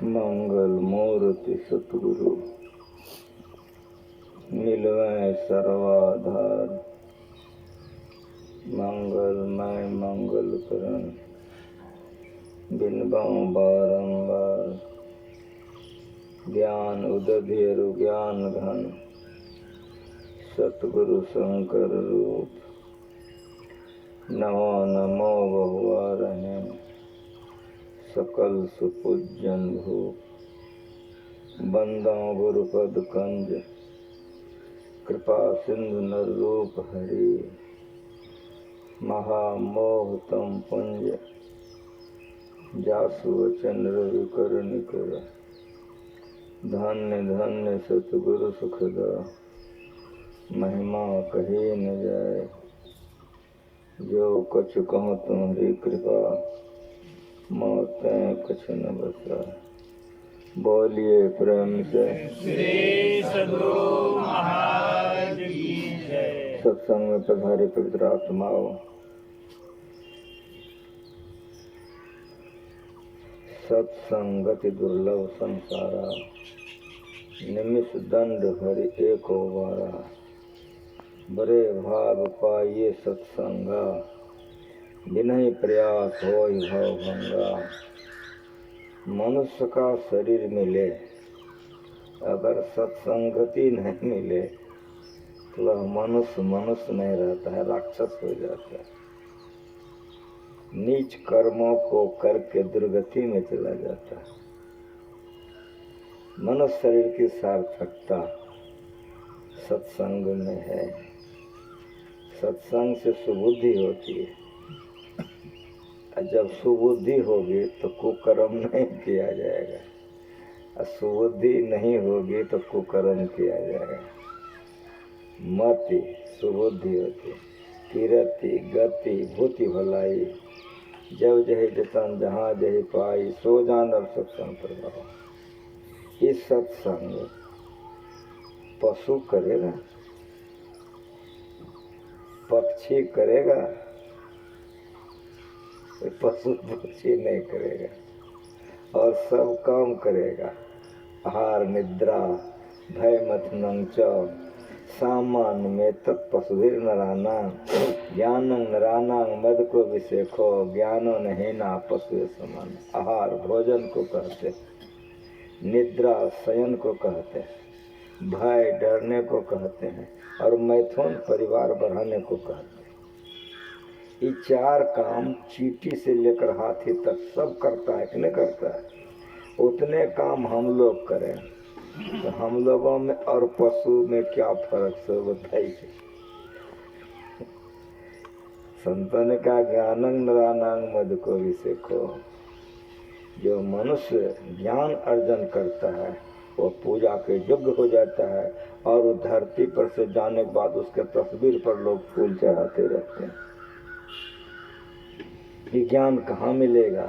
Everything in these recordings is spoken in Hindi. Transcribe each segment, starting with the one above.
मंगल मूर्ति सतगुरु मिलवें सर्वाधार। मंगलमय मंगल करण बिनबऊं बारंबार। ज्ञान उदधिरु ज्ञान घन सतगुरु शंकर रूप। नमो नमो बहुआरहे सकल सुपूजन भूप। बंदों गुरुपद कंज कृपा सिंधु नर रूप हरि। महामोह तम पुंज जासु वचन रवि कर निकर। धन्य धन्य सतगुरु सुखदा महिमा कही न जाए। जो कछु कहूँ तुम्हारी कृपा मौतें कुछ न बसा। बोलिए प्रेम से श्री सद्गुरु महाराज की जय। सत्संग में पधारे पवित्र आत्माओं, सत्संगति दुर्लभ संसारा। निमिष दंड भरि एको बारा। बड़े भाग पाइए सत्संगा, बिनहि प्रयास होई भव भंगा। मनुष्य का शरीर मिले, अगर सत्संगति नहीं मिले तो वह मनुष्य मनुष्य नहीं रहता है, राक्षस हो जाता है। नीच कर्मों को करके दुर्गति में चला जाता है। मनुष्य शरीर की सार्थकता सत्संग में है। सत्संग से सुबुद्धि होती है, और जब सुबुद्धि होगी तो कुकर्म नहीं किया जाएगा, और सुबुद्धि नहीं होगी तो कुकर्म किया जाएगा। मति सुबुद्धि होती, कीरति गति भूति भलाई। जब जही जतन जहाँ जही पाई, सो जानब सत्संग प्रभाव। इस सत्संग पशु करेगा, पक्षी करेगा, पशु पक्षी नहीं करेगा। और सब काम करेगा। आहार निद्रा भय मथनं च सामान्य में तत्पशुभिर नरानां। ज्ञानं नरानां मद को विषेखो। ज्ञानो नहीं ना पशु समान। आहार भोजन को कहते, निद्रा शयन को कहते हैं, भय डरने को कहते हैं, और मैथुन परिवार बढ़ाने को कहते हैं। ये चार काम चींटी से लेकर हाथी तक सब करता है कि नहीं करता है? उतने काम हम लोग करें तो हम लोगों में और पशु में क्या फर्क से बताइए। संतों ने कहा ज्ञानं नरानां मद को विषेखो। जो मनुष्य ज्ञान अर्जन करता है वो पूजा के योग्य हो जाता है, और धरती पर से जाने के बाद उसके तस्वीर पर लोग फूल चढ़ाते रहते हैं। ये ज्ञान कहाँ मिलेगा?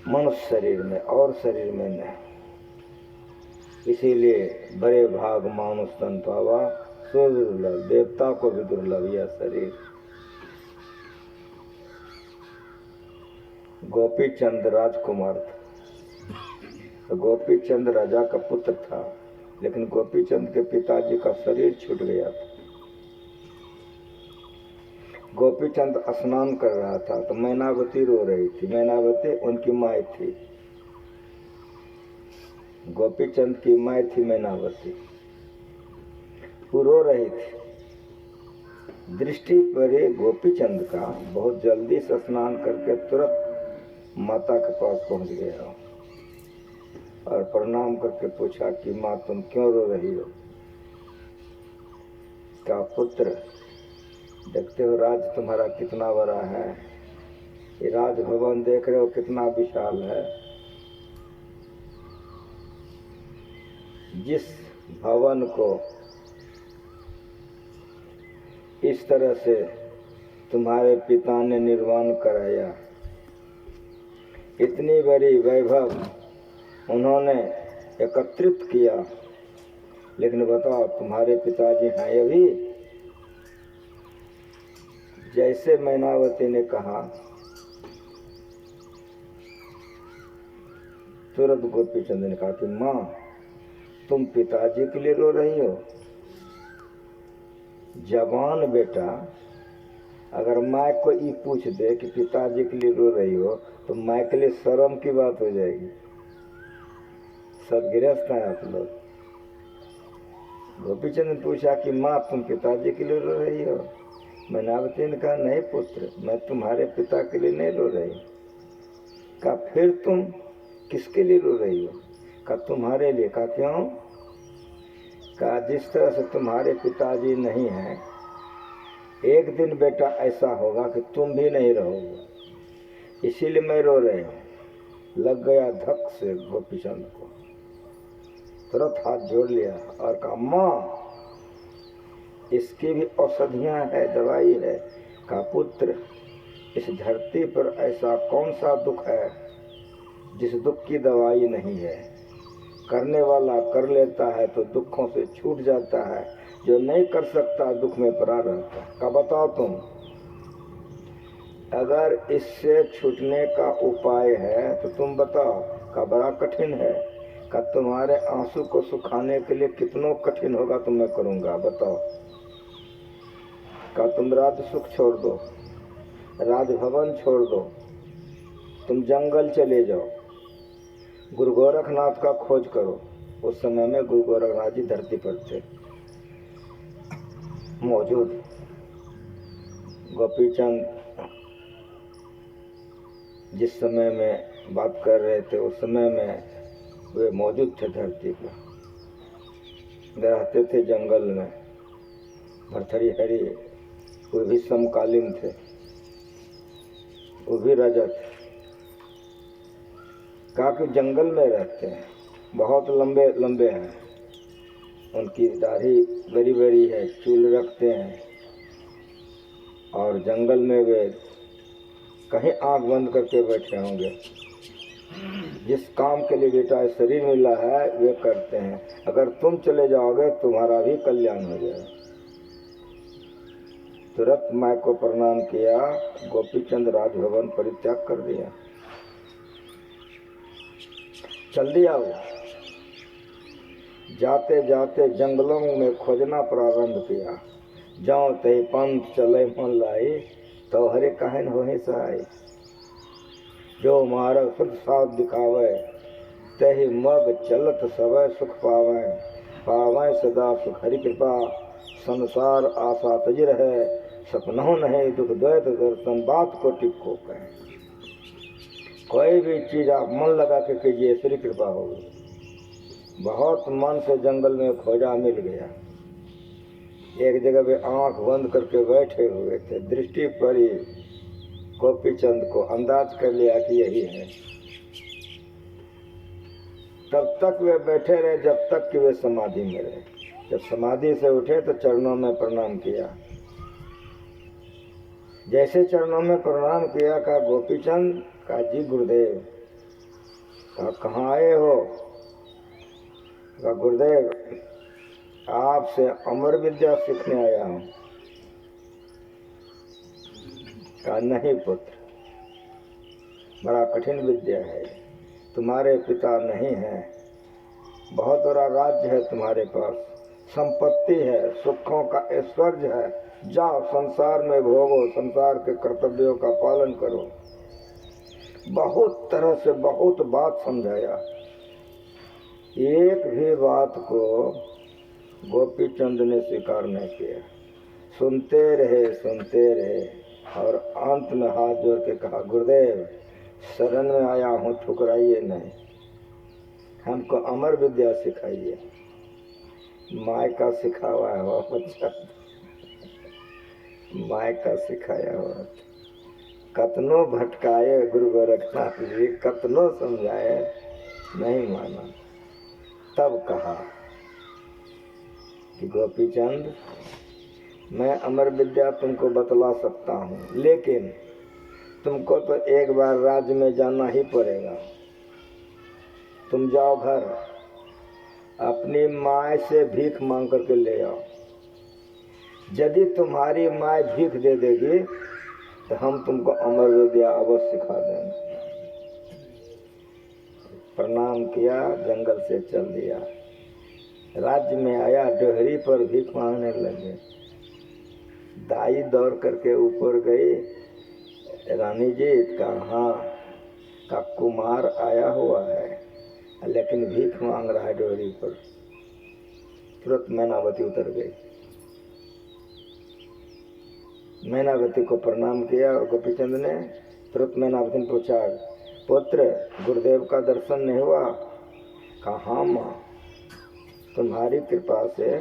मनुष्य शरीर में, और शरीर में नहीं। इसीलिए बड़े भाग मानुष तन पावा, सो दुर्लभ। देवता को भी दुर्लभ यह शरीर। गोपी चंद राजकुमार था, तो गोपी चंद राजा का पुत्र था, लेकिन गोपी चंद के पिताजी का शरीर छूट गया था। गोपी चंद स्नान कर रहा था तो मैनावती रो रही थी। मैनावती उनकी माँ थी, गोपी चंद की माँ थी मैनावती। वो रो रही थी। दृष्टि पड़े गोपी चंद का, बहुत जल्दी से स्नान करके तुरंत माता के पास पहुंच गया और प्रणाम करके पूछा कि माँ तुम क्यों रो रही हो? क्या पुत्र, देखते हो राज तुम्हारा कितना बड़ा है, ये राजभवन देख रहे हो कितना विशाल है। जिस भवन को इस तरह से तुम्हारे पिता ने निर्माण कराया, इतनी बड़ी वैभव उन्होंने एकत्रित किया, लेकिन बताओ तुम्हारे पिताजी हैं अभी? जैसे मैनावती ने कहा तुरंत गोपी चंद ने कहा कि माँ तुम पिताजी के लिए रो रही हो? जवान बेटा अगर माँ को ये पूछ दे कि पिताजी के लिए रो रही हो तो माँ के लिए शर्म की बात हो जाएगी। सदगृहस्थ हैं आप लोग। गोपीचंद ने पूछा कि माँ तुम पिताजी के लिए रो रही हो? मैनावती ने कहा नहीं पुत्र, मैं तुम्हारे पिता के लिए नहीं रो रही। कहा फिर तुम किसके लिए रो रही हो? कहा तुम्हारे लिए। कहा क्यों? कहा जिस तरह से तुम्हारे पिताजी नहीं हैं, एक दिन बेटा ऐसा होगा कि तुम भी नहीं रहोगे, इसीलिए मैं रो रही हूँ। लग गया धक से गोपीचंद को, तुरंत हाथ जोड़ लिया और कहा माँ इसकी भी औषधियाँ है, दवाई है। कहा पुत्र इस धरती पर ऐसा कौन सा दुख है जिस दुख की दवाई नहीं है? करने वाला कर लेता है तो दुखों से छूट जाता है, जो नहीं कर सकता दुख में पड़ा रहता है। का बताओ तुम, अगर इससे छूटने का उपाय है तो तुम बताओ। का बड़ा कठिन है। का तुम्हारे आंसू को सुखाने के लिए कितनों कठिन होगा तो मैं करूँगा, बताओ। का तुम राज सुख छोड़ दो, राजभवन छोड़ दो, तुम जंगल चले जाओ, गुरु गोरखनाथ का खोज करो। उस समय में गुरु गोरखनाथ जी धरती पर थे मौजूद। गोपीचंद जिस समय में बात कर रहे थे उस समय में वे मौजूद थे धरती पर। रहते थे जंगल में, भरथरी हरी, वो भी समकालीन थे, वो भी रजत। काफी जंगल में रहते हैं, बहुत लंबे लंबे हैं, उनकी दाढ़ी बड़ी बड़ी है, चूल रखते हैं और जंगल में वे कहीं आंख बंद करके बैठे होंगे। जिस काम के लिए बेटा शरीर मिला है वे करते हैं। अगर तुम चले जाओगे तुम्हारा भी कल्याण हो जाएगा। तुरंत माँ को प्रणाम किया, गोपीचंद राजभवन परित्याग कर दिया। जल्दी आओ। जाते जाते जंगलों में खोजना प्रारंभ किया। जाओ ते पंथ चले मन लाई, तो हरे कहन हो सहाय। जो मार्ग सुख साथ दिखावे, तही मग चलत सवै सुख पावे। पावे सदा सुख हरि कृपा, संसार आशा तज रहे। सपनों नहीं दुख द्वैत दर्शन, बात को टिको कहे। कोई भी चीज आप मन लगा के कीजिए, श्री कृपा होगी। बहुत मन से जंगल में खोजा, मिल गया। एक जगह वे आंख बंद करके बैठे हुए थे, दृष्टि पड़ी गोपीचंद को, अंदाज कर लिया कि यही है। तब तक वे बैठे रहे जब तक कि वे समाधि में रहे। जब समाधि से उठे तो चरणों में प्रणाम किया। जैसे चरणों में प्रणाम किया, कहा गोपीचंद। कहा जी गुरुदेव। कहा कहाँ आए हो? कहा गुरुदेव आपसे अमर विद्या सीखने आया हूँ। कहा नहीं पुत्र, बड़ा कठिन विद्या है, तुम्हारे पिता नहीं है, बहुत बड़ा राज्य है तुम्हारे पास, संपत्ति है, सुखों का ऐश्वर्य है, जाओ संसार में भोगो, संसार के कर्तव्यों का पालन करो। बहुत तरह से बहुत बात समझाया, एक भी बात को गोपीचंद ने स्वीकार नहीं किया। सुनते रहे और अंत में हाथ जोड़ के कहा गुरुदेव शरण में आया हूँ, ठुकराइए नहीं, हमको अमर विद्या सिखाइए। माय का सिखावा हुआ बच्चा, माय का सिखाया हुआ। कतनो भटकाए गुरु गोरखनाथ जी, कतनो समझाए, नहीं माना। तब कहा कि गोपीचंद मैं अमर विद्या तुमको बतला सकता हूँ, लेकिन तुमको तो एक बार राज्य में जाना ही पड़ेगा। तुम जाओ घर, अपनी माँ से भीख मांग करके ले आओ। यदि तुम्हारी माँ भीख दे देगी तो हम तुमको अमर विद्या अवश्य सिखा देंगे। प्रणाम किया, जंगल से चल दिया। राज्य में आया, डेहरी पर भीख मांगने लगे। दाई दौड़ करके ऊपर गई, रानी जी कहाँ का कुमार आया हुआ है, लेकिन भीख मांग रहा है डेहरी पर। तुरंत मैनावती उतर गई, मैनावती को प्रणाम किया और गोपीचंद ने तुरंत मैनावती ने पूछा, पुत्र गुरुदेव का दर्शन नहीं हुआ? कहाँ माँ, तुम्हारी कृपा से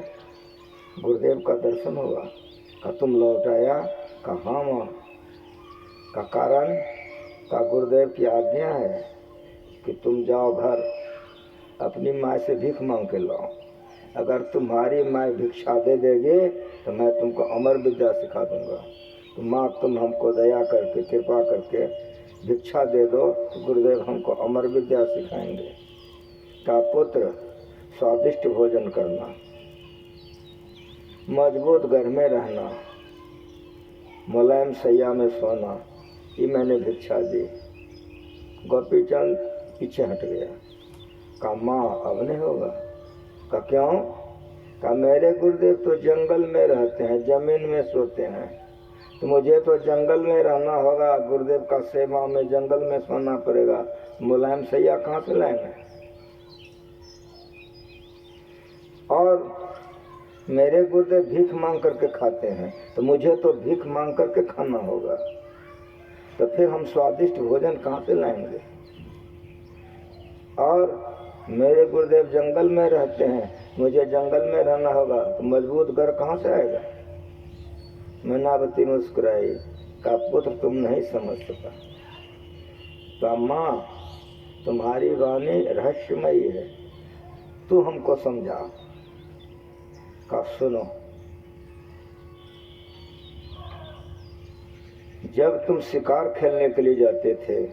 गुरुदेव का दर्शन हुआ। का तुम लौट आया? कहाँ माँ, का कारण का गुरुदेव की आज्ञा है कि तुम जाओ घर, अपनी माँ से भीख मांग के लाओ। अगर तुम्हारी माँ भिक्षा दे देगी तो मैं तुमको अमर विद्या सिखा दूंगा। तो माँ तुम हमको दया करके कृपा करके भिक्षा दे दो तो गुरुदेव हमको अमर विद्या सिखाएंगे। का पुत्र स्वादिष्ट भोजन करना, मजबूत घर में रहना, मुलायम सैया में सोना, ये मैंने भिक्षा दी। गोपीचंद पीछे हट गया। का माँ अब नहीं होगा? का क्यों? का मेरे गुरुदेव तो जंगल में रहते हैं, जमीन में सोते हैं, तो मुझे तो जंगल में रहना होगा, गुरुदेव का सेवा में जंगल में सोना पड़ेगा। मुलायम सैया कहाँ से लाएंगे? और मेरे गुरुदेव भीख मांग करके खाते हैं, तो मुझे तो भीख मांग करके खाना होगा, तो फिर हम स्वादिष्ट भोजन कहाँ से लाएंगे? और मेरे गुरुदेव जंगल में रहते हैं, मुझे जंगल में रहना होगा, तो मजबूत घर कहाँ से आएगा? मैनावती मुस्कुराई। का पुत्र तुम नहीं समझ सका। का माँ तुम्हारी वाणी रहस्यमयी है, तू हमको समझा। का सुनो, जब तुम शिकार खेलने के लिए जाते थे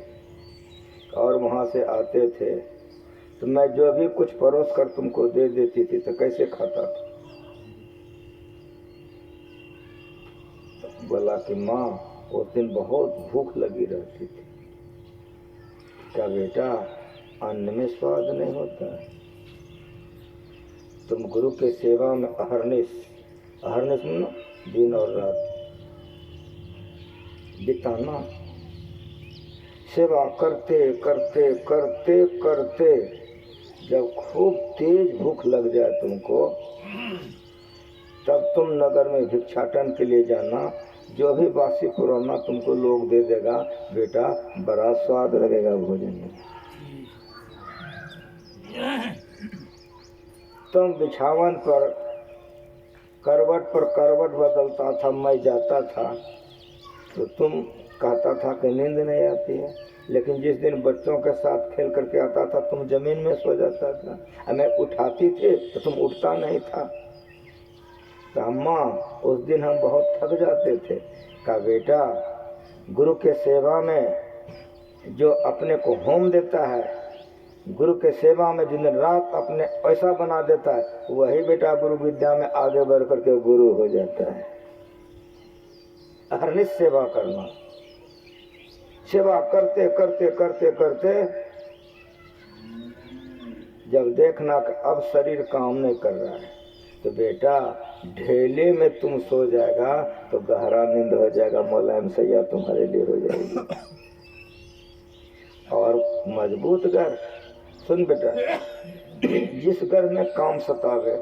और वहां से आते थे तो मैं जो भी कुछ परोस कर तुमको दे देती थी तो कैसे खाता था? बोला कि माँ उस दिन बहुत भूख लगी रहती थी। क्या बेटा, अन्न में स्वाद नहीं होता है? तुम गुरु के सेवा में अहरनिश सुनो, दिन और रात बिताना, सेवा करते करते करते करते जब खूब तेज भूख लग जाए तुमको, तब तुम नगर में भिक्षाटन के लिए जाना। जो भी बासी पुराना तुमको लोग दे देगा, बेटा बड़ा स्वाद लगेगा भोजन में। तुम बिछावन पर करवट बदलता था, मैं जाता था तो तुम कहता था कि नींद नहीं आती है, लेकिन जिस दिन बच्चों के साथ खेल करके आता था तुम जमीन में सो जाता था। मैं उठाती थी तो तुम उठता नहीं था। तो अम्मा उस दिन हम बहुत थक जाते थे। का बेटा, गुरु के सेवा में जो अपने को होम देता है, गुरु के सेवा में दिन रात अपने ऐसा बना देता है, वही बेटा गुरु विद्या में आगे बढ़ करके गुरु हो जाता है। अहरनिश सेवा करना, सेवा करते करते करते करते जब देखना कि अब शरीर काम नहीं कर रहा है, तो बेटा ढेले में तुम सो जाएगा तो गहरा नींद हो जाएगा, मुलायम सैया तुम्हारे लिए हो जाएगी। और मजबूत घर, सुन बेटा, जिस घर में काम सतावे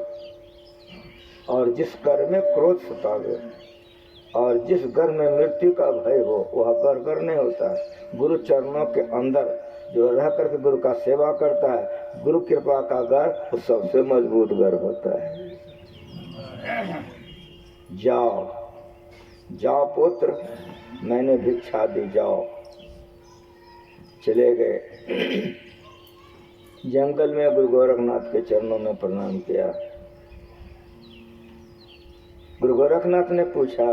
और जिस घर में क्रोध सतावे और जिस घर में मृत्यु का भय हो, वह घर नहीं होता है। गुरु चरणों के अंदर जो रह करके गुरु का सेवा करता है, गुरु कृपा का घर वो सबसे मजबूत घर होता है। जाओ जाओ पुत्र, मैंने भिक्षा दी, जाओ। चले गए। जंगल में गुरु गोरखनाथ के चरणों में प्रणाम किया। गुरु गोरखनाथ ने पूछा,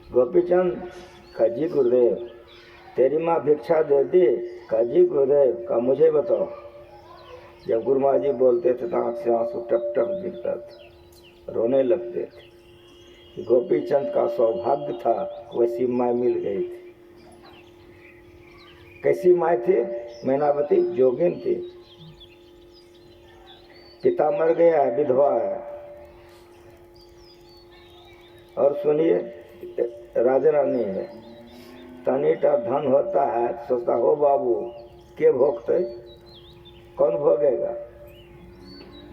गोपीचंद, काजी गुरुदेव तेरी माँ भिक्षा दे दी? काजी गुरुदेव, का मुझे बताओ। जब गुरु माँ जी बोलते थे तो आँख से आंसू टप टप गिरता था, रोने लगते थे। गोपीचंद का सौभाग्य था, वैसी माँ मिल गई थी। कैसी माँ थी? मैनावती जोगिन थी, पिता मर गया है, विधवा है। और सुनिए, राजा रानी है, तनिटा धन होता है, सोचता हो बाबू के भोगते, कौन भोगेगा?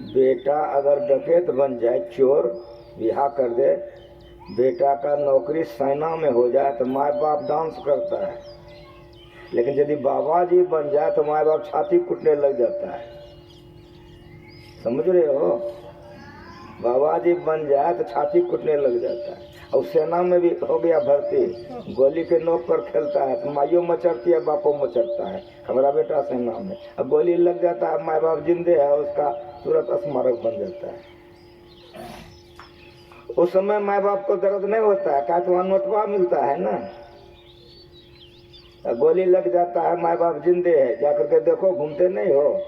बेटा अगर डकैत बन जाए, चोर, बिहा कर दे, बेटा का नौकरी सेना में हो जाए तो माँ बाप डांस करता है, लेकिन यदि बाबा जी बन जाए तो माँ बाप छाती कूटने लग जाता है। समझ रहे हो? बाबा जी बन जाए तो छाती कूटने लग जाता है। और सेना में भी हो गया भर्ती, गोली के नोक पर खेलता है तो माइयों मचरती है, बापों मचरता है, हमारा बेटा सेना में। अब गोली लग जाता है, माँ बाप जिंदे है, उसका तुरंत स्मारक बन जाता है। उस समय माँ बाप को दर्द नहीं होता है, क्या तो वहाँ नोटवा मिलता है ना। गोली लग जाता है, माँ बाप जिंदे है, जाकर के देखो, घूमते नहीं हो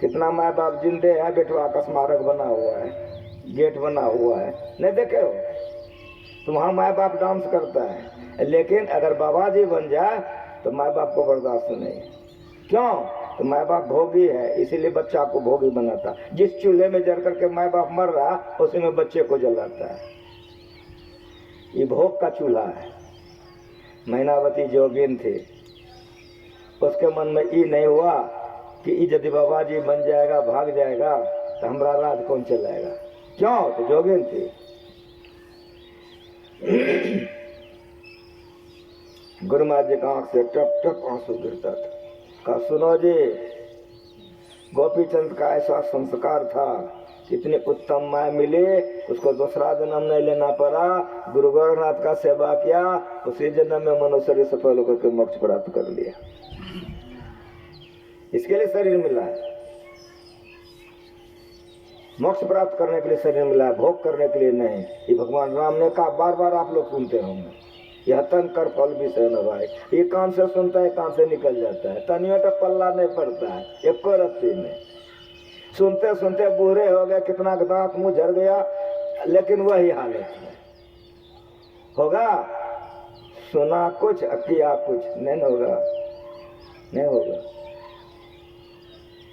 कितना माँ बाप जिंदे है, बेटवा का स्मारक बना हुआ है, गेट बना हुआ है, नहीं देखे हो? तो वहाँ माँ बाप डांस करता है। लेकिन अगर बाबा जी बन जाए तो माँ बाप को बर्दाश्त नहीं। क्यों? तो माँ बाप भोगी है, इसीलिए बच्चा को भोगी बनाता। जिस चूल्हे में जल करके माँ बाप मर रहा, उसी में बच्चे को जलाता है। ये भोग का चूल्हा है। मैनावती जोगिन थी, उसके मन में ये नहीं हुआ कि यदि बाबा जी बन जाएगा, भाग जाएगा तो हमारा राज कौन चलाएगा। क्यों? तो जोगिन थी। गुरु महाराज जी की आंख से टप टप आंसू गिरता था। कहा, सुनो जी, गोपी चंद का ऐसा संस्कार था, इतनी उत्तम माँ मिली, उसको दूसरा जन्म नहीं लेना पड़ा, गुरु गोरखनाथ का सेवा किया, उसी जन्म में मनुष्य सफल होकर के मोक्ष प्राप्त कर लिया। इसके लिए शरीर मिला है, मोक्ष प्राप्त करने के लिए शरीर मिला है, भोग करने के लिए नहीं। ये भगवान राम ने कहा, बार बार आप लोग सुनते होंगे, यह तन कर फल भी सहन भाई। ये कान से सुनता है, कान से निकल जाता है, तनियों का पल्ला नहीं पड़ता है, एक रत्ती में। सुनते सुनते बूढ़े हो गए, कितना दांत मुंह झड़ गया, लेकिन वही हालत है। होगा? सुना कुछ, किया कुछ नहीं होगा, नहीं होगा।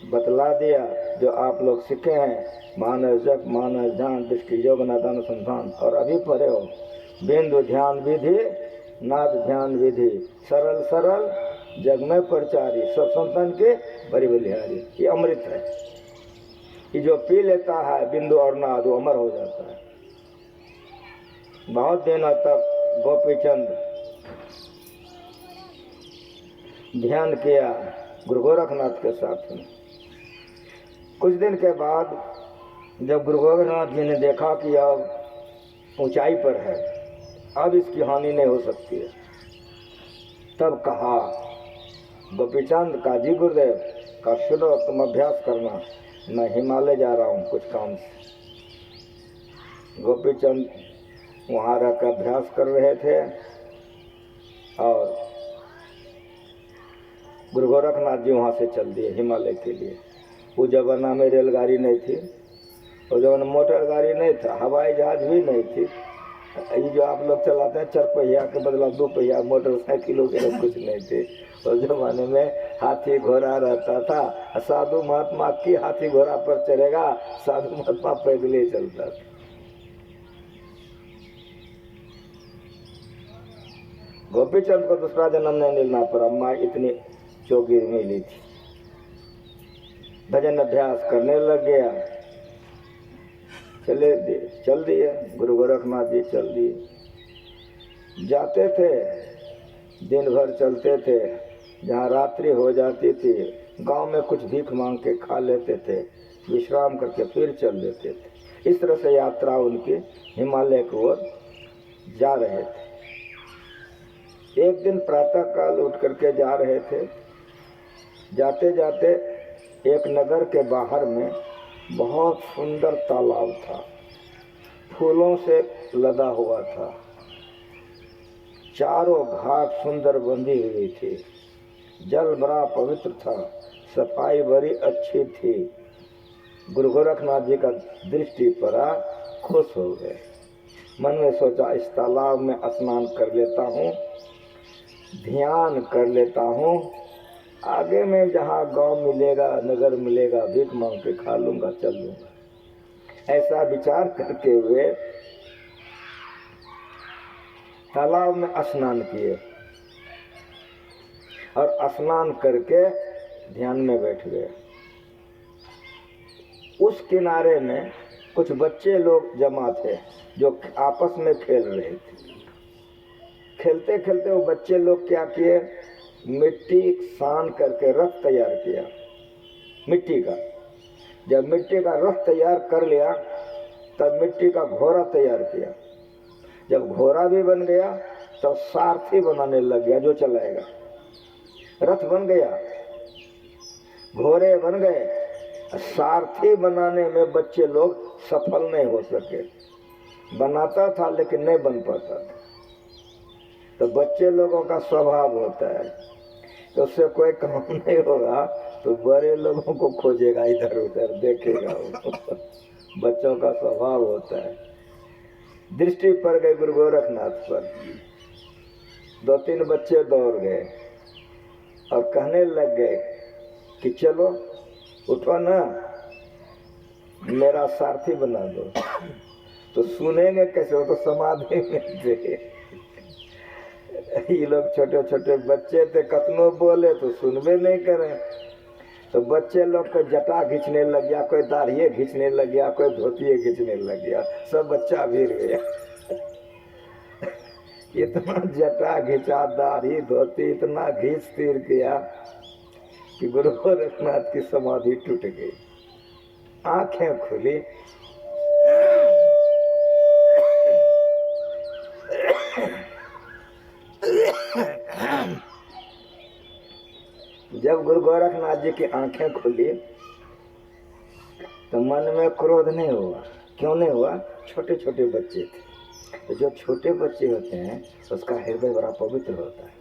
बतला दिया जो आप लोग सीखे हैं, मानस जप, मानस ध्यान, दृष्टि योग, नादान अनुसंधान, और अभी पढ़े हो बिंदु ध्यान विधि, नाद ध्यान विधि, सरल सरल जग में प्रचारी, सब संतन के बड़ी बलिहारी। ये अमृत है। ये जो पी लेता है बिंदु और नाद, वो अमर हो जाता है। बहुत दिनों तक गोपी चंद ध्यान किया गुरु गोरखनाथ के साथ में। कुछ दिन के बाद जब गुरु गोरखनाथ जी ने देखा कि अब ऊंचाई पर है, अब इसकी हानि नहीं हो सकती है, तब कहा गोपीचंद का, जी गुरुदेव का, सुनो तुम अभ्यास करना, मैं हिमालय जा रहा हूँ कुछ काम से। गोपीचंद वहाँ रहकर अभ्यास कर रहे थे और गुरु गोरखनाथ जी वहाँ से चल दिए हिमालय के लिए। उस जमाना में रेलगाड़ी नहीं थी, उस जमाना मोटर गाड़ी नहीं था, हवाई जहाज भी नहीं थी। ये जो आप लोग चलाते हैं, 4 पहिया के बदला 2 पहिया, मोटरसाइकिलों के कुछ नहीं थे। उस जमाने में हाथी घोड़ा रहता था। साधु महात्मा की हाथी घोड़ा पर चढ़ेगा, साधु महात्मा पैदल ही चलता था। गोपीचंद को दूसरा जन्म नहीं लेना पड़ा, माँ इतनी चौकी मिली थी। भजन अभ्यास करने लग गया, चल दिए गुरु गोरखनाथ जी, चल दिए। जाते थे, दिन भर चलते थे, जहाँ रात्रि हो जाती थी गांव में कुछ भीख मांग के खा लेते थे, विश्राम करके फिर चल देते थे। इस तरह से यात्रा उनकी हिमालय की ओर जा रहे थे। एक दिन प्रातः काल उठ करके जा रहे थे, जाते जाते एक नगर के बाहर में बहुत सुंदर तालाब था, फूलों से लदा हुआ था, चारों घाट सुंदर बंधी हुई थी, जल बड़ा पवित्र था, सफाई बड़ी अच्छी थी। गुरु गोरखनाथ जी का दृष्टि पड़ा, खुश हो गए। मन में सोचा इस तालाब में स्नान कर लेता हूँ, ध्यान कर लेता हूँ, आगे में जहाँ गांव मिलेगा, नगर मिलेगा, भीख मांग के खा लूंगा, चल लूंगा। ऐसा विचार करके वे तालाब में स्नान किए और स्नान करके ध्यान में बैठ गए। उस किनारे में कुछ बच्चे लोग जमा थे जो आपस में खेल रहे थे। खेलते खेलते वो बच्चे लोग क्या किए, मिट्टी सान करके रथ तैयार किया मिट्टी का। जब मिट्टी का रथ तैयार कर लिया तब मिट्टी का घोड़ा तैयार किया। जब घोड़ा भी बन गया तब सारथी बनाने लग गया जो चलाएगा। रथ बन गया, घोड़े बन गए, सारथी बनाने में बच्चे लोग सफल नहीं हो सके। बनाता था लेकिन नहीं बन पाता था। तो बच्चे लोगों का स्वभाव होता है, तो उससे कोई काम नहीं होगा तो बड़े लोगों को खोजेगा, इधर उधर देखेगा वो। बच्चों का स्वभाव होता है। दृष्टि पड़ गई गुरु गोरखनाथ पर। 2-3 बच्चे दौड़ गए और कहने लग गए कि चलो उठो ना, मेरा सारथी बना दो। तो सुनेंगे कैसे, वो तो समाधि में थे। ये लोग छोटे छोटे बच्चे थे, कतनो बोले तो सुनबे नहीं करे। तो बच्चे लोग को जटा खींचने लग गया, कोई दाढ़ी खींचने लग गया, कोई धोती खींचने लग गया, सब बच्चा भीड़ गया। इतना जटा खींचा, दाढ़ी धोती इतना घींच तीर किया कि गुरु गोरखनाथ की समाधि टूट गई। आंखें खुली, जब गुरु गोरखनाथ जी की आंखें खुली तो मन में क्रोध नहीं हुआ। क्यों नहीं हुआ? छोटे छोटे बच्चे थे। तो जो छोटे बच्चे होते हैं उसका हृदय बड़ा पवित्र होता है।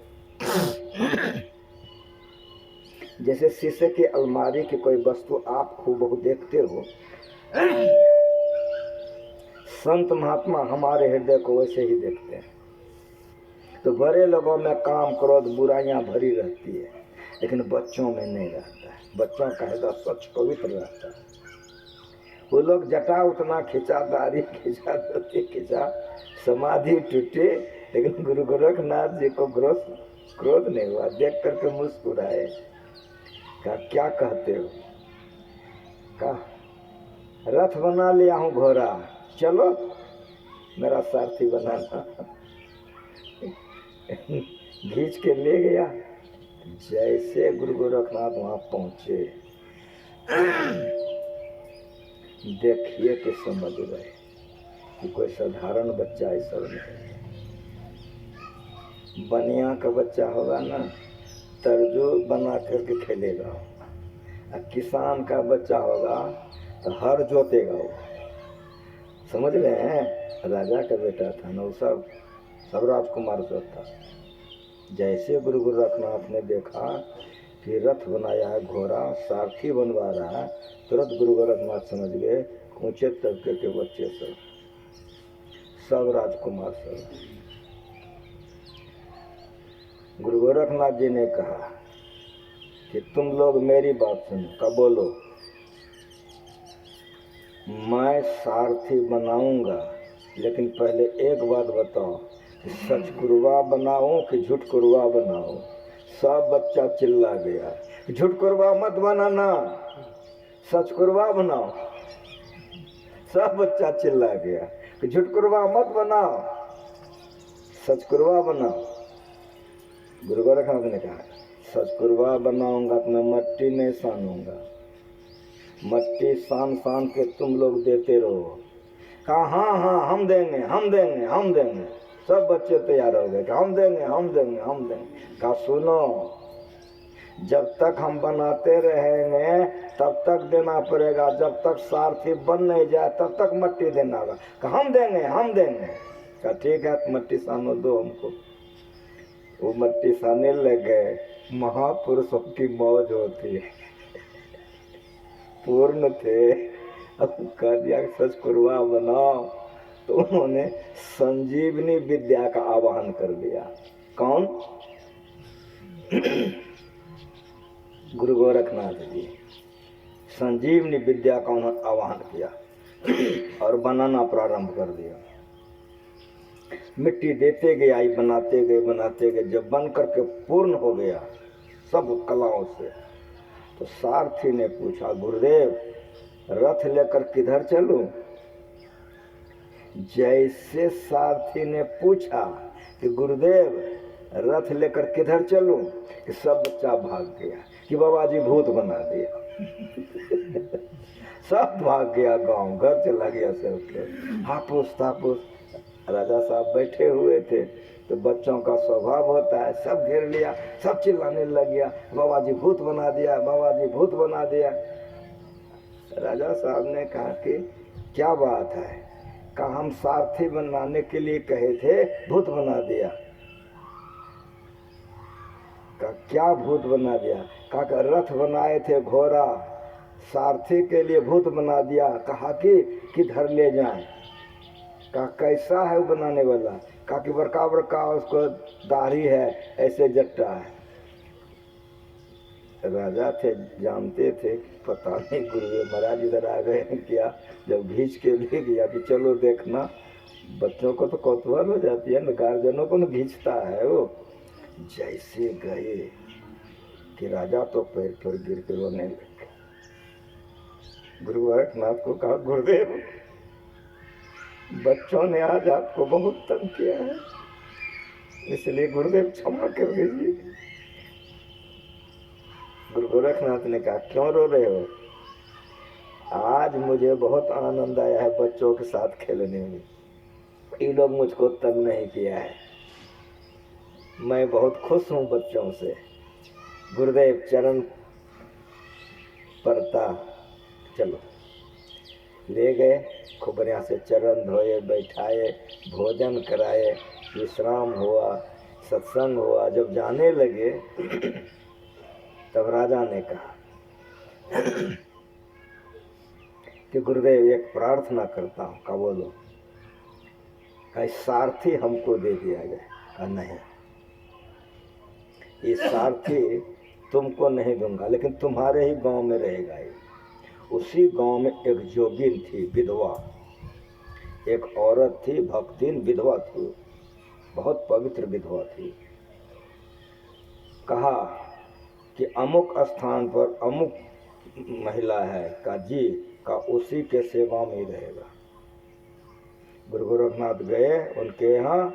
जैसे शीशे की अलमारी की कोई वस्तु आप खूब देखते हो, संत महात्मा हमारे हृदय को वैसे ही देखते हैं। तो बड़े लोगों में काम क्रोध बुराइयां भरी रहती है, लेकिन बच्चों में नहीं रहता है। बच्चों का हृदय स्वच्छ पवित्र रहता है। वो लोग जटा उतना खिंचा, दाढ़ी खिंचा, धोती खिंचा, समाधि टूटे, लेकिन गुरु गोरखनाथ जी को क्रोध नहीं हुआ। देख करके मुस्कुराए, कहा क्या कहते हो? कहा रथ बना लिया हूँ घोड़ा, चलो मेरा सारथी बनाना। खींच के ले गया। जैसे गुरु गोरखनाथ वहां पहुंचे, देखिए कि समझ गए कि कोई साधारण बच्चा ऐसा नहीं। बनिया का बच्चा होगा ना, तरजू बना करके खेलेगा। किसान का बच्चा होगा तो हर जोतेगा वो। समझ रहे हैं? राजा का बेटा था ना, वो सब राजकुमार सब था। जैसे गुरु गोरखनाथ ने देखा कि रथ बनाया है, घोड़ा सारथी बनवा रहा है, तुरंत गुरु गोरखनाथ समझ गए ऊंचे तबके के बच्चे सब राजकुमार सब। गुरु गोरखनाथ जी ने कहा कि तुम लोग मेरी बात सुनो। कब बोलो? मैं सारथी बनाऊंगा, लेकिन पहले एक बात बताओ कि सच कुरवा बनाऊं कि झूठ कुरवा बनाऊं? सब बच्चा चिल्ला गया, झूठ कुरवा मत बनाना, सच कुरवा बनाओ। सब बच्चा चिल्ला गया कि झूठ कुरवा मत बनाओ, सच कुरवा बनाओ। गुरु गोरखनाथ ने कहा सच कुरवा बनाऊंगा तो मैं मट्टी नहीं सानूंगा, मट्टी सान सान के तुम लोग देते रहो। कहा हाँ हाँ हम देंगे, हम देंगे, हम देंगे। सब बच्चे तैयार हो गए कि हम देंगे, हम देंगे, हम देंगे। कहा सुनो, जब तक हम बनाते रहेंगे तब तक देना पड़ेगा, जब तक सारथी बन नहीं जाए तब तक मट्टी देना होगा। कहा हम देंगे, हम देंगे। कहा ठीक है, तो मट्टी सानो दो हमको। वो मट्टी साने लग गए। महापुरुषों की मौज होती है, पूर्ण थे। अब कह दिया कि सच कुरवा बनाओ, तो उन्होंने संजीवनी विद्या का आवाहन कर दिया। कौन? गुरु गोरखनाथ जी संजीवनी विद्या का उन्होंने आह्वान किया और बनाना प्रारंभ कर दिया। मिट्टी देते गए, आई बनाते गए, जब बन करके पूर्ण हो गया सब कलाओं से, तो सारथी ने पूछा, गुरुदेव रथ लेकर किधर चलूं? जैसे सारथी ने पूछा कि गुरुदेव रथ लेकर किधर चलूं, कि सब बच्चा भाग गया कि बाबा जी भूत बना दिया। सब भाग गया, गांव घर चला गया सब। हापुस तापुस राजा साहब बैठे हुए थे, तो बच्चों का स्वभाव होता है, सब घेर लिया, सब चिल्लाने लग गया, बाबा जी भूत बना दिया, बाबा जी भूत बना दिया। राजा साहब ने कहा कि क्या बात है? कहा हम सारथी बनाने के लिए कहे थे, भूत बना दिया। कहा क्या भूत बना दिया? कहा रथ बनाए थे घोड़ा, सारथी के लिए भूत बना दिया। कहा कि किधर ले जाएं? कहा कैसा है वो बनाने वाला? कहा कि बड़का बड़का उसको दाढ़ी है, ऐसे जट्टा है। राजा थे, जानते थे, पता नहीं गुरुदेव महाराज इधर आ गए हैं क्या। जब खींच के ले गया कि चलो देखना, बच्चों को तो कौतूहल हो जाती है ना, गार्जियनों को ना खींचता है वो। जैसे गए कि राजा तो पैर पर गिर के रोने लगे। गुरु गोरखनाथ को कहा, गुरुदेव बच्चों ने आज आपको बहुत तंग किया है, इसलिए गुरुदेव क्षमा कर दीजिए। गुरु गोरखनाथ ने कहा, क्यों रो रहे हो? आज मुझे बहुत आनंद आया है बच्चों के साथ खेलने में, ये लोग मुझको तंग नहीं किया है, मैं बहुत खुश हूँ बच्चों से। गुरुदेव चरण पड़ता, चलो ले गए, खूब बढ़िया से चरण धोए, बैठाए, भोजन कराए, विश्राम हुआ, सत्संग हुआ। जब जाने लगे तब राजा ने कहा कि गुरुदेव एक प्रार्थना करता हूँ। कहा बोलो। कहा सारथी हमको दे दिया गया। कहा नहीं, ये सारथी तुमको नहीं दूंगा, लेकिन तुम्हारे ही गांव में रहेगा ये। उसी गांव में एक जोगिन थी, विधवा, एक औरत थी, भक्तिन विधवा थी, बहुत पवित्र विधवा थी। कहा कि अमुक स्थान पर अमुक महिला है, का जी का उसी के सेवा में ही रहेगा। गुरु गोरखनाथ गए उनके यहाँ,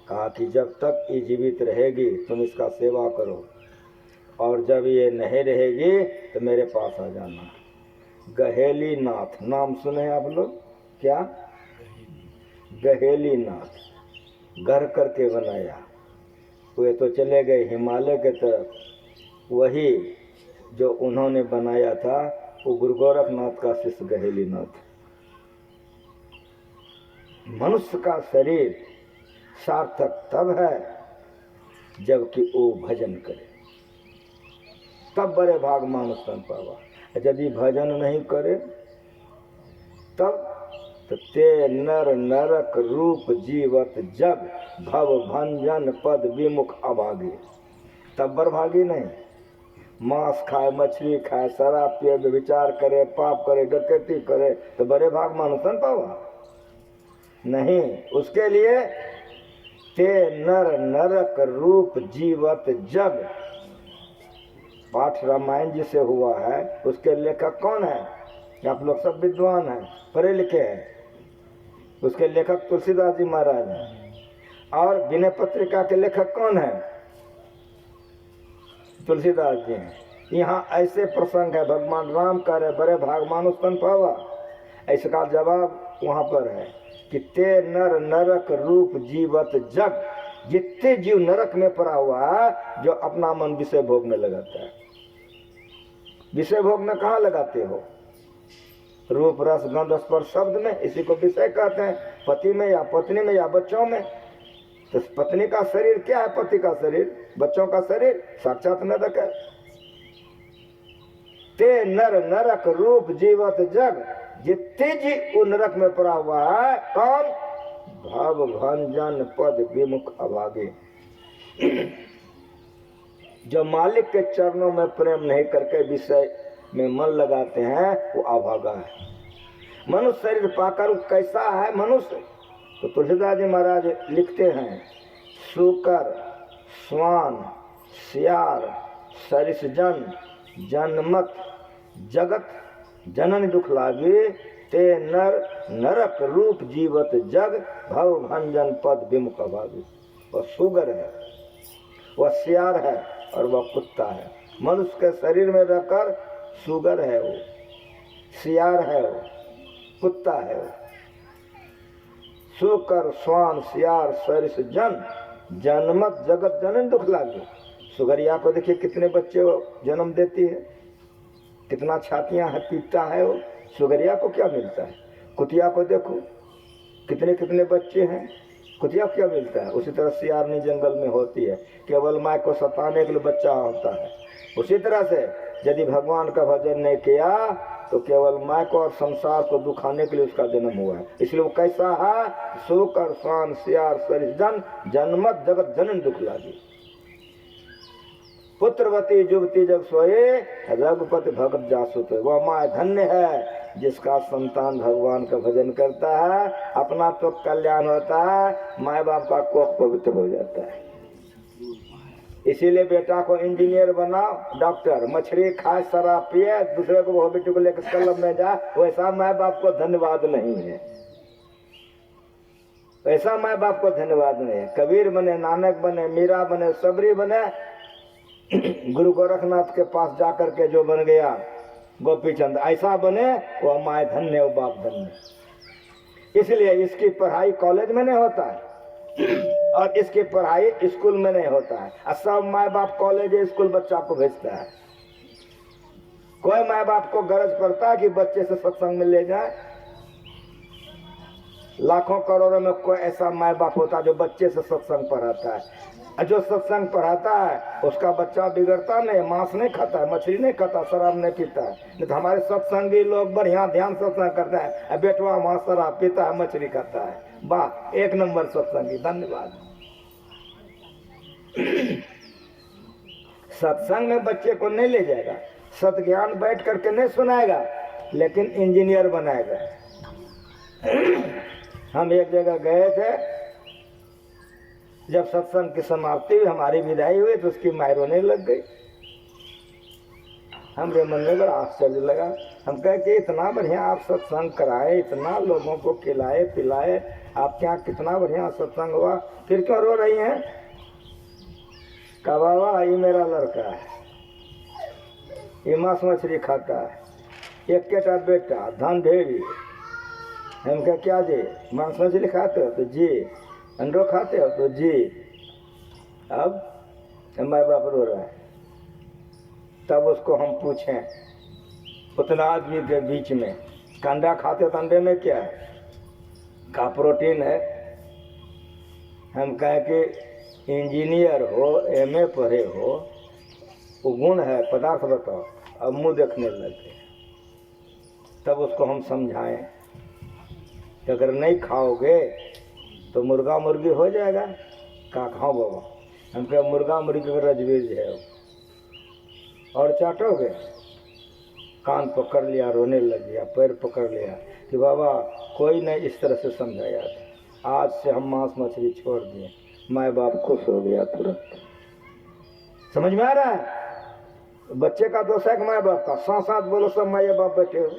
कहा कि जब तक ये जीवित रहेगी तुम इसका सेवा करो, और जब ये नहीं रहेगी तो मेरे पास आ जाना। गहेली नाथ नाम सुने आप लोग? क्या? गहेली नाथ घर करके बनाया। वे तो चले गए हिमालय के तरफ, वही जो उन्होंने बनाया था वो गुरु गोरखनाथ का शिष्य गहेली नाथ। मनुष्य का शरीर सार्थक तब है जबकि वो भजन करे, तब बड़े भाग मानुष बन पावा। यदि भजन नहीं करे तब तो ते नर नरक रूप जीवत जग भव भंजन पद विमुख अभागी। तब बरभागी नहीं। मांस खाए, मछली खाए, शराब पिए, विचार करे, पाप करे, डकैती करे तो बड़े भाग मानुष बन पावा नहीं। उसके लिए ते नर नरक रूप जीवत जग, पाठ रामायण जी से हुआ है। उसके लेखक कौन है? आप लोग सब विद्वान हैं, पढ़े लिखे हैं। उसके लेखक तुलसीदास जी महाराज हैं। और विनय पत्रिका के लेखक कौन है? तुलसीदास जी हैं। यहाँ ऐसे प्रसंग है, भगवान राम कह रहे बड़े भाग मानुष तन पावा। ऐसे का जवाब वहाँ पर है कि ते नर नरक रूप जीवत जग, जितने जीव नरक में पड़ा हुआ है जो अपना मन विषय भोग में लगाता है। विषय भोग में कहाँ लगाते हो? रूप रस गंध स्पर्श शब्द में, इसी को विषय कहते हैं। पति में या पत्नी में या बच्चों में। तो पत्नी का शरीर क्या है? पति का शरीर। बच्चों का शरीर साक्षात नरक है। ते नर नरक रूप जीवत जग, जितने जी नरक में पड़ा हुआ है कौन? भव भंजन पद विमुख अभागे। जो मालिक के चरणों में प्रेम नहीं करके विषय में मन लगाते हैं वो अभागा है। मनुष्य शरीर पाकर कैसा है मनुष्य? तो तुलसीदास जी महाराज लिखते हैं, सूकर स्वान सियार सरिसजन जनमत जगत जनन दुख लागे, ते नर नरक रूप जीवत जग भव भंजन पद विमुख भागी। वह सुगर है, वह सियार है और वह कुत्ता है। मनुष्य के शरीर में रहकर सुगर है वो, सियार है वो, कुत्ता है वो। सुकर स्वान सियार सरिस जन जनमत जगत जनन दुख लागे। सुगरिया को देखिए कितने बच्चे वो जन्म देती है, कितना छातियां है, पीटता है वो। सुगरिया को क्या मिलता है? कुतिया को देखो कितने कितने बच्चे हैं, कुतिया क्या मिलता है? उसी तरह सियारनी जंगल में होती है, केवल माँ को सताने के लिए बच्चा होता है। उसी तरह से यदि भगवान का भजन नहीं किया तो केवल माँ को और संसार को दुखाने के लिए उसका जन्म हुआ है। इसलिए वो कैसा है? सूकर स्वान सियार सरिसजन जनमत जगत जनन दुख लागी। पुत्रवती जुवती जग सोए रघुपति भगत जासुत। वह माँ धन्य है जिसका संतान भगवान का भजन करता है, अपना तो कल्याण होता है, माँ बाप का कोख पवित्र हो जाता है। इसीलिए बेटा को इंजीनियर बनाओ, डॉक्टर, मछली खाए शराब पिए, दूसरे को वो बेटे को लेकर कलम में जाए, वैसा माँ बाप को धन्यवाद नहीं है। वैसा माँ बाप को धन्यवाद नहीं है। कबीर बने, नानक बने, मीरा बने, सबरी बने, गुरु गोरखनाथ के पास जाकर के जो बन गया गोपीचंद, ऐसा बने, वो माए धन्य, वो बाप धन्य। इसलिए इसकी पढ़ाई कॉलेज में नहीं होता है और इसकी पढ़ाई स्कूल में नहीं होता है। और सब माए बाप कॉलेज स्कूल बच्चा को भेजता है। कोई माए बाप को गरज पड़ता है कि बच्चे से सत्संग में ले जाए? लाखों करोड़ों में कोई ऐसा माए बाप होता जो बच्चे से सत्संग पढ़ाता है। जो सत्संग पढ़ाता है उसका बच्चा बिगड़ता नहीं, मांस नहीं खाता है, मछली नहीं खाता, शराब नहीं पीता है। नहीं तो हमारे सत्संगी लोग बढ़िया ध्यान सत्संग करता है, बेटवा वहां शराब पीता है, मछली खाता है। वाह, एक नंबर सत्संगी, धन्यवाद। सत्संग में बच्चे को नहीं ले जाएगा, सत्ज्ञान बैठ करके नहीं सुनाएगा, लेकिन इंजीनियर बनाएगा। हम एक जगह गए थे, जब सत्संग की समाप्ति हुई, हमारी विदाई हुई, तो उसकी माँ रोने लग गई। हमरे मन में बड़ा आश्चर्य लगा। हम कहे कि इतना बढ़िया आप सत्संग कराए, इतना लोगों को खिलाए पिलाए, आपके यहाँ कितना बढ़िया सत्संग हुआ, फिर क्यों रो रही हैं? कहा बाबा ये मेरा लड़का है, ये मांस मछली खाता है, एक केटा बेटा, धन ढेरी। हम कहे क्या जी, मांस मछली खाते हो? तो जी। अंडो खाते हो? तो जी। अब माँ बाप रो रहा है। तब उसको हम पूछें उतना आदमी के बीच में, अंडा खाते हो तो अंडे में क्या है? का प्रोटीन है। हम कहें कि इंजीनियर हो, एमए पढ़े हो, वो गुण है, पदार्थ बताओ। अब मुँह देखने लगे। तब उसको हम समझाएं कि अगर नहीं खाओगे तो मुर्गा मुर्गी हो जाएगा। कहा खाओ बाबा। हम कहे मुर्गा मुर्गी का रजबीज है और चाटोगे? कान पकड़ लिया, रोने लग गया, पैर पकड़ लिया कि बाबा कोई नहीं इस तरह से समझाया था, आज से हम मांस मछली छोड़ दिए। माँ बाप खुश हो गया तुरंत। समझ में आ रहा है? बच्चे का दोष है कि माँ बाप का? साथ साथ बोलो सब माँ बाप बैठे हो।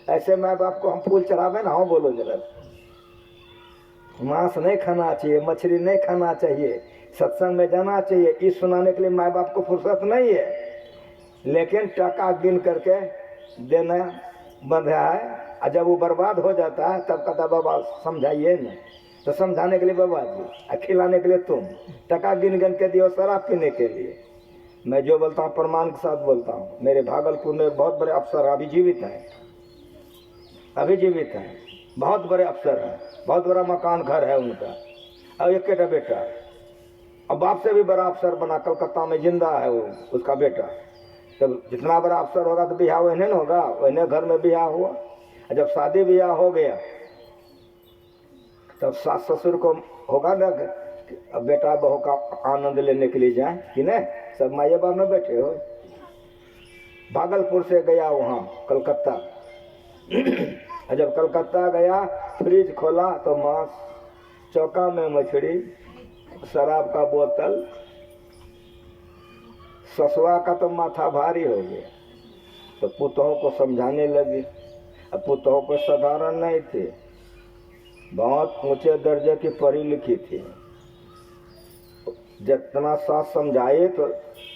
ऐसे माँ बाप को हम फूल चढ़ावे ना, हाँ बोलो जरा। मांस नहीं खाना चाहिए, मछली नहीं खाना चाहिए, सत्संग में जाना चाहिए, इस सुनाने के लिए माँ बाप को फुर्सत नहीं है। लेकिन टका गिन करके देना बंद है, और जब वो बर्बाद हो जाता है तब कहता बाबा समझाइए न। तो समझाने के लिए बाबा जी, और खिलाने के लिए तुम। टका गिन गिन के दियो शराब पीने के लिए। मैं जो बोलता हूँ प्रमाण के साथ बोलता हूँ। मेरे भागलपुर में बहुत बड़े अफसर अभी जीवित हैं, अभी जीवित हैं, बहुत बड़े अफसर हैं, बहुत बड़ा मकान घर है उनका, और एक बेटा, और बाप से भी बड़ा अफसर बना, कलकत्ता में जिंदा है वो, उसका बेटा। जब जितना बड़ा अफसर होगा तो ब्याह वही न होगा, वही घर में ब्याह हुआ। जब शादी ब्याह हो गया तब सास ससुर को होगा ना अब बेटा बहू का आनंद लेने के लिए जाए कि नहीं, सब माए बाप में बैठे हो। भागलपुर से गया वहाँ कलकत्ता जब कलकत्ता गया फ्रिज खोला तो मांस, चौका में मछली, शराब का बोतल। ससुआ का तो माथा भारी हो गया, तो पुतों को समझाने लगी। अब पुतों को साधारण नहीं थे, बहुत ऊंचे दर्जे की पढ़ी लिखी थी। जितना सास समझाए तो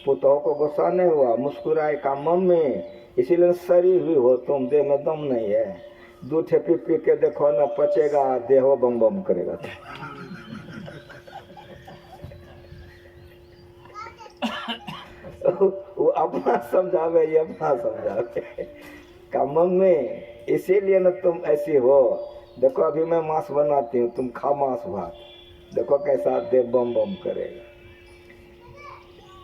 पुतों को गुस्सा नहीं हुआ, मुस्कुराए का मम्मी इसीलिए सरी हुई हो तुम, देह में दम नहीं है, दूध पी पी के देखो ना पचेगा, देहो बम बम करेगा। वो अपना समझावे, ये अपना समझावे का मम्मी इसीलिए ना तुम ऐसी हो, देखो अभी मैं मांस बनाती हूँ, तुम खा मांस भात, देखो कैसा देह बम बम करेगा।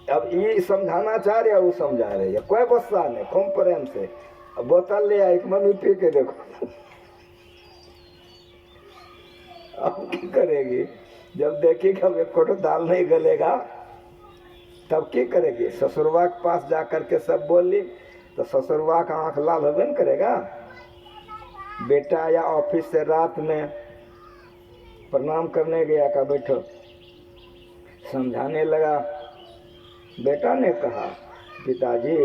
अब ये समझाना चाह रहे, वो समझा रहे है, कोई गुस्सा नहीं, खूब प्रेम से। अब बोतल ले आई, मम्मी पी के देखो। अब क्या करेगी, जब देखेगी अब एक कोटो दाल नहीं गलेगा तब क्या करेगी। ससुरवा के पास जा करके सब बोली तो ससुरवा का आंख लाल होबे न करेगा। बेटा आया ऑफिस से रात में, प्रणाम करने गया, का बैठो, समझाने लगा। बेटा ने कहा पिताजी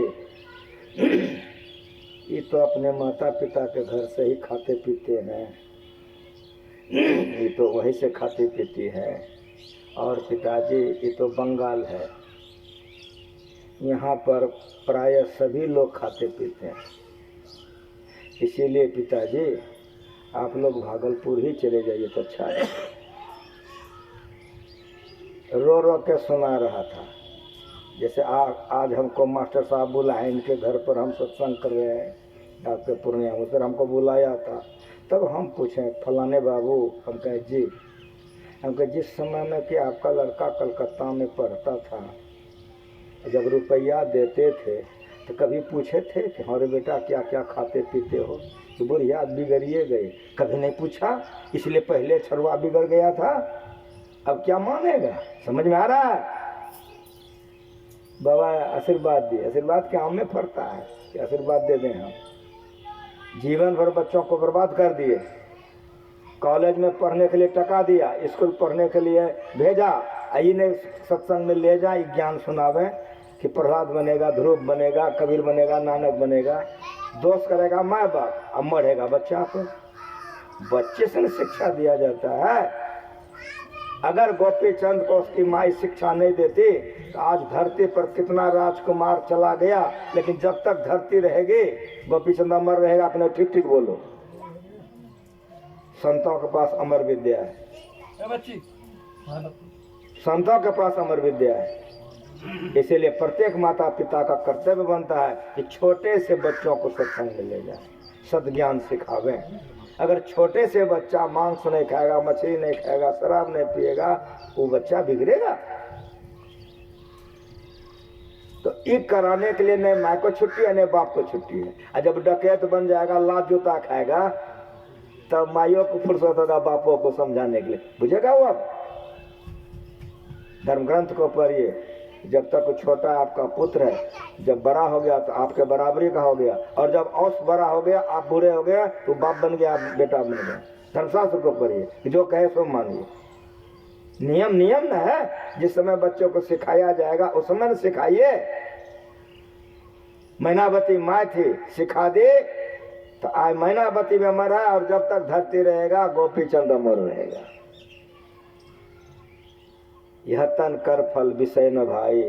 ये तो अपने माता पिता के घर से ही खाते पीते हैं, ये तो वहीं से खाती पीती है, और पिताजी ये तो बंगाल है, यहाँ पर प्राय सभी लोग खाते पीते हैं, इसीलिए पिताजी आप लोग भागलपुर ही चले जाइए तो अच्छा है। रो रो के सुना रहा था, जैसे आज हमको मास्टर साहब बुलाए, इनके घर पर हम सत्संग कर रहे हैं डॉक्टर पूर्णिया में, सर हमको बुलाया था, तब हम पूछें फलाने बाबू, हम कहे जी, हम कहे जिस समय में कि आपका लड़का कलकत्ता में पढ़ता था, जब रुपया देते थे तो कभी पूछे थे कि हमारे बेटा क्या क्या खाते पीते हो, कि बुढ़िया बिगड़िए गए, कभी नहीं पूछा, इसलिए पहले छरवा बिगड़ गया था, अब क्या मानेगा। समझ में आ रहा है। बाबा आशीर्वाद दिए, आशीर्वाद क्या हम में फरता है कि आशीर्वाद दे दें हम। जीवन भर बच्चों को बर्बाद कर दिए, कॉलेज में पढ़ने के लिए टका दिया, स्कूल पढ़ने के लिए भेजा, इन्हें सत्संग में ले जाए, ज्ञान सुनावे कि प्रहलाद बनेगा, ध्रुव बनेगा, कबीर बनेगा, नानक बनेगा, दोस्त करेगा माँ बाप, अब मरेगा बच्चा को। बच्चे से शिक्षा दिया जाता है। अगर गोपी चंद को उसकी माई शिक्षा नहीं देती तो आज धरती पर कितना राजकुमार चला गया, लेकिन जब तक धरती रहेगी गोपी चंद अमर रहेगा। अपने ठीक ठीक बोलो। संतों के पास अमर विद्या है, संतों के पास अमर विद्या है। इसीलिए प्रत्येक माता पिता का कर्तव्य बनता है कि छोटे से बच्चों को सत्संग में ले जाए, सद्ज्ञान सिखावें। अगर छोटे से बच्चा मांस नहीं खाएगा, मछली नहीं खाएगा, शराब नहीं पिएगा, वो बच्चा बिगड़ेगा। तो ये कराने के लिए नहीं माँ को छुट्टी है, नहीं बाप को छुट्टी है। और जब डकैत बन जाएगा, लात जूता खाएगा, तब माइयों को फुर्सत होगा बापों को समझाने के लिए। बुझेगा वो। अब धर्म ग्रंथ को पढ़िए, जब तक छोटा आपका पुत्र है, जब बड़ा हो गया तो आपके बराबरी का हो गया, और जब औस बड़ा हो गया, आप बुरे हो गया, तो बाप बन गया, आप बेटा बन गया। धर्मशास्त्र को पढ़िए कि जो कहे सो मानिए। नियम नियम न है। जिस समय बच्चों को सिखाया जाएगा उस समय न सिखाइए। मैनावती माँ थी, सिखा दे तो आज मैनावती में मरा, और जब तक धरती रहेगा गोपी चंद अमर रहेगा। यह तन कर फल विषय न भाई,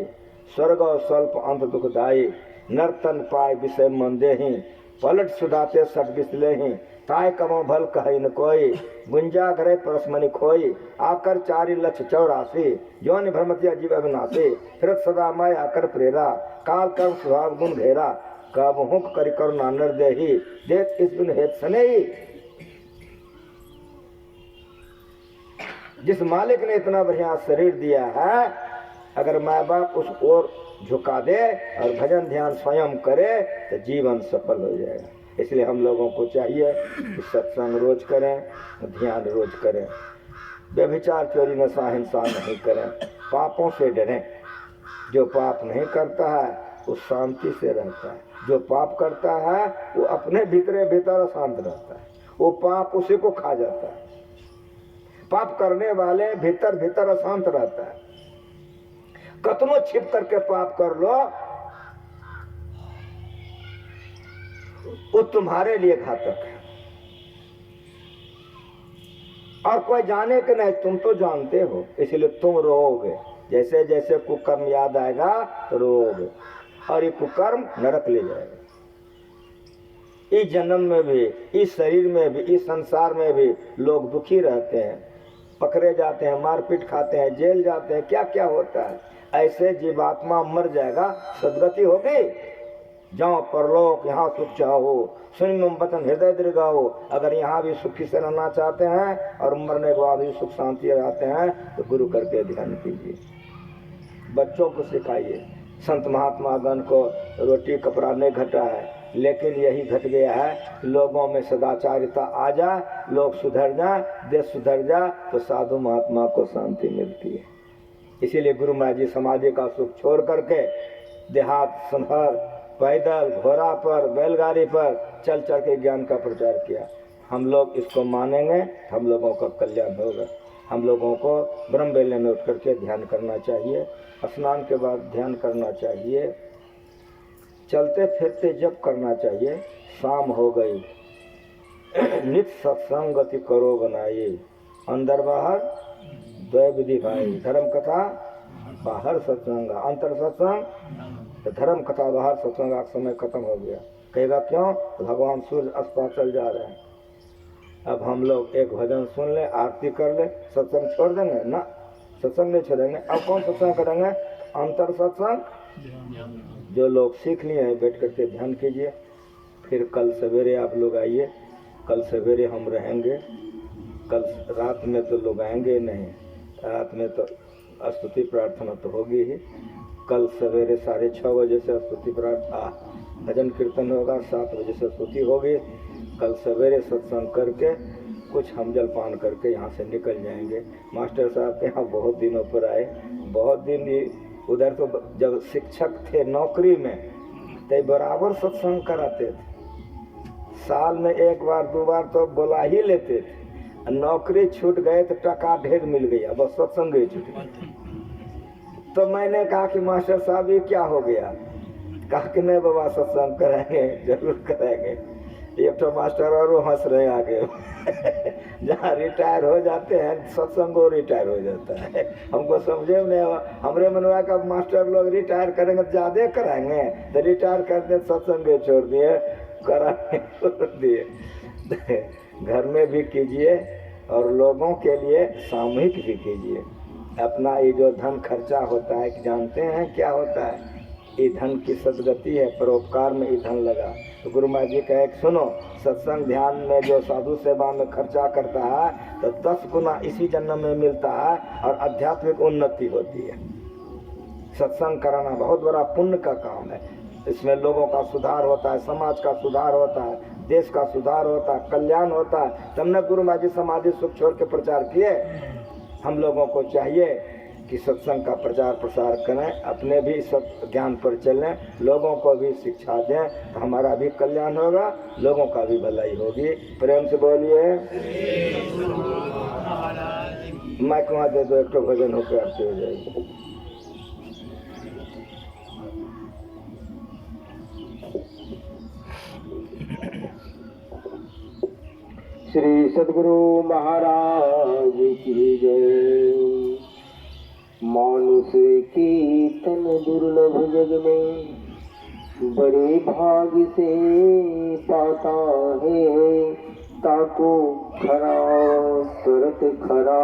स्वर्ग और स्वल्प अंत दुखदाई, नर्तन पाए विषय मन देहि, पलट सुधाते सट बिसले ही, ताय कमो भल कहे न कोई, गुंजा करे परसमणि खोई, आकर 4 लक्ष 84, जौन भ्रमतिया जीव अविनाशी, फिरत सदा माय आकर प्रेरा, काल कर्म स्वभाव गुण घेरा, कब हुक करि करुणा निर्देही, देत इस बिन हेत सनेही। जिस मालिक ने इतना बढ़िया शरीर दिया है, अगर माँ बाप उस ओर झुका दे और भजन ध्यान स्वयं करे तो जीवन सफल हो जाएगा। इसलिए हम लोगों को चाहिए कि सत्संग रोज करें, ध्यान रोज करें। व्यभिचार चोरी नशा हिंसा नहीं करें, पापों से डरें। जो पाप नहीं करता है वो शांति से रहता है, जो पाप करता है वो अपने भीतरे भीतर अशांत रहता है, वो पाप उसी को खा जाता है। पाप करने वाले भीतर भीतर अशांत रहता है। कतनो छिप करके पाप कर लो वो तुम्हारे लिए घातक है, और कोई जाने के नहीं, तुम तो जानते हो, इसलिए तुम रोओगे। जैसे जैसे कुकर्म याद आएगा तो रोओगे, और ये कुकर्म नरक ले जाएगा। इस जन्म में भी, इस शरीर में भी, इस संसार में भी लोग दुखी रहते हैं, पकड़े जाते हैं, मारपीट खाते हैं, जेल जाते हैं, क्या क्या होता है। ऐसे जीवात्मा मर जाएगा, सदगति होगी। जाओ परलोक, यहाँ सुख चाहो, सुन वतन हृदय दीर्घाओ। अगर यहाँ भी सुखी से रहना चाहते हैं और मरने के बाद भी सुख शांति रहते हैं तो गुरु करके ध्यान कीजिए, बच्चों को सिखाइए। संत महात्मा गण को रोटी कपड़ा नहीं घटा है, लेकिन यही घट गया है, लोगों में सदाचारिता आ जाए, लोग सुधर जाए, देश सुधर जाए तो साधु महात्मा को शांति मिलती है। इसीलिए गुरु महाराज जी समाधि का सुख छोड़ करके देहात संहर पैदल घोड़ा पर बैलगाड़ी पर चल चल के ज्ञान का प्रचार किया। हम लोग इसको मानेंगे, हम लोगों का कल्याण होगा। हम लोगों को ब्रह्म बेले में उठ करके ध्यान करना चाहिए, स्नान के बाद ध्यान करना चाहिए, चलते फिरते जप करना चाहिए। शाम हो गई, नित्य सत्संग गति करो बनाइए, अंदर बाहर द्वय विधि भाई। धर्म कथा बाहर सत्संग, अंतर सत्संग तो धर्म कथा बाहर सत्संग। का समय खत्म हो गया। कहेगा क्यों? तो भगवान सूर्य अस्ताचल जा रहे हैं। अब हम लोग एक भजन सुन ले, आरती कर ले, सत्संग छोड़ देंगे ना? सत्संग नहीं छोड़ेंगे। अब कौन सत्संग करेंगे? अंतर सत्संग। जो लोग सीख लिए हैं बैठ करके ध्यान कीजिए। फिर कल सवेरे आप लोग आइए, कल सवेरे हम रहेंगे। कल रात में तो लोग आएंगे नहीं, रात में तो स्तुति प्रार्थना तो होगी ही। कल सवेरे 6:30 बजे से स्तुति प्रार्थना भजन कीर्तन होगा, 7 बजे से स्तुति होगी। कल सवेरे सत्संग करके कुछ हम जलपान करके यहाँ से निकल जाएंगे। मास्टर साहब के यहाँ बहुत दिनों पर आए, बहुत दिन उधर तो जब शिक्षक थे नौकरी में तो बराबर सत्संग कराते थे, साल में 1 बार 2 बार तो बुला ही लेते थे। नौकरी छूट गए तो टका ढेर मिल गया, बस सत्संग ही छूट गया। तो मैंने कहा कि मास्टर साहब ये क्या हो गया? कहा कि नहीं बाबा सत्संग कराएंगे, जरूर कराएंगे। एक तो मास्टर और वो हंस रहे आगे जहाँ रिटायर हो जाते हैं सत्संग वो रिटायर हो जाता है। हमको समझे नहीं, हमरे मनवा का मास्टर लोग रिटायर करेंगे तो ज़्यादा कराएंगे, तो रिटायर करते सत्संग छोड़ दिए, कराने छोड़ दिए। घर में भी कीजिए और लोगों के लिए सामूहिक भी कीजिए। अपना ये जो धन खर्चा होता है जानते हैं क्या होता है? ये धन की सदगति है, परोपकार में ये धन लगा। तो गुरु महाराज जी कहे सुनो, सत्संग ध्यान में जो साधु सेवा में खर्चा करता है तो 10 गुना इसी जन्म में मिलता है और आध्यात्मिक उन्नति होती है। सत्संग कराना बहुत बड़ा पुण्य का काम है। इसमें लोगों का सुधार होता है, समाज का सुधार होता है, देश का सुधार होता है, कल्याण होता है। तुमने गुरु महाराज जी समाधि सुख छोड़ के प्रचार किए। हम लोगों को चाहिए कि सत्संग का प्रचार प्रसार करें, अपने भी सत्य ज्ञान पर चलें, लोगों को भी शिक्षा दें, तो हमारा भी कल्याण होगा, लोगों का भी भलाई होगी। प्रेम से बोलिए। माइक वहाँ दे दो, एक तो भजन होकर आरती हो जाएगी। श्री सद्गुरु महाराज की जय। मानुष की तन दुर्लभ जग में, बड़े भाग से पाता है, ताको खरा सुरत खरा।